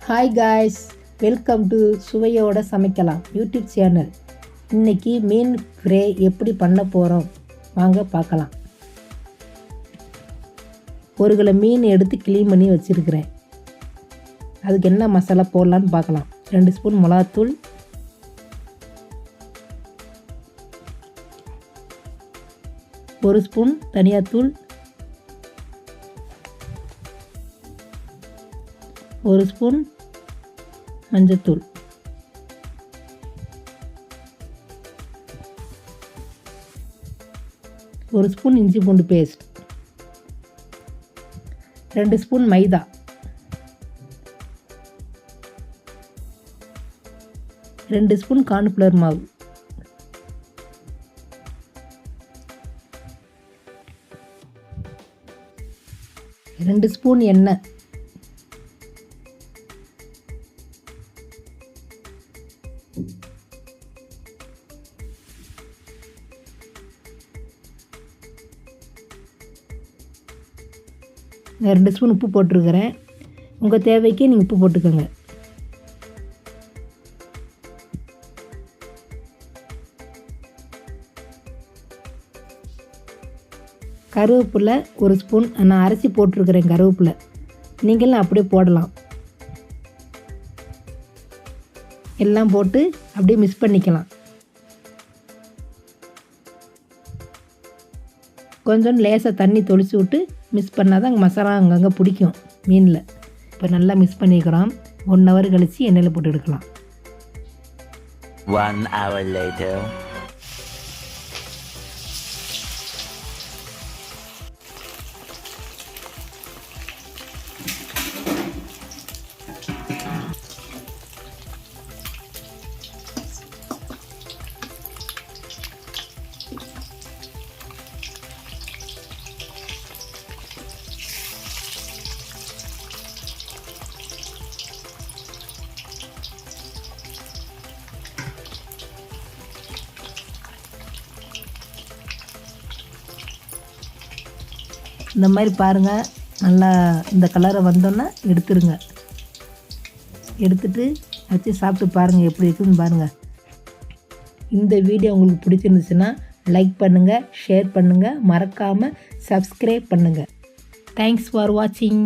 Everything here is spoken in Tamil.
ஹாய் காய்ஸ், வெல்கம் டு சுவையோட சமைக்கலாம் யூடியூப் சேனல். இன்றைக்கி மீன் ஃப்ரை எப்படி பண்ண போகிறோம் வாங்க பார்க்கலாம். 1 கிலோ மீன் எடுத்து க்ளீன் பண்ணி வச்சுருக்கிறேன். அதுக்கு என்ன மசாலா போடலான்னு பார்க்கலாம். 2 ஸ்பூன் மிளகாத்தூள், 1 ஸ்பூன் தனியாத்தூள், 1 ஸ்பூன் மஞ்சத்தூள், 1 ஸ்பூன் இஞ்சி பூண்டு பேஸ்ட், 2 ஸ்பூன் மைதா, 2 ஸ்பூன் கார்ன்ஃப்ளவர் மாவு, 2 ஸ்பூன் எண்ணெய், 2 ஸ்பூன் உப்பு போட்டிருக்கிறேன். உங்கள் தேவைக்கு நீங்கள் உப்பு போட்டுக்கோங்க. கருவேப்பிலை 1 ஸ்பூன், நான் அரைச்சி போட்டிருக்கிறேன். கருவேப்பிலை நீங்களும் அப்படியே போடலாம். எல்லாம் போட்டு அப்படியே மிக்ஸ் பண்ணிக்கலாம். கொஞ்சம் லேசாக தண்ணி தொளிச்சு விட்டு மிக்ஸ் பண்ணால் தான் மசாலா அங்கங்கே பிடிக்கும் மீனில். இப்போ நல்லா மிக்ஸ் பண்ணிக்கிறோம். 1 ஹவர் கழித்து எண்ணெயில் போட்டு எடுக்கலாம். 1 hour later. இந்த மாதிரி பாருங்கள், நல்லா இந்த கலரை வந்தோன்னா எடுத்துருங்க. எடுத்துட்டு வச்சு சாப்பிட்டு பாருங்கள் எப்படி இருக்குதுன்னு பாருங்கள். இந்த வீடியோ உங்களுக்கு பிடிச்சிருந்துச்சுன்னா லைக் பண்ணுங்கள், ஷேர் பண்ணுங்கள், மறக்காமல் சப்ஸ்கிரைப் பண்ணுங்கள். தேங்க்ஸ் ஃபார் வாட்சிங்.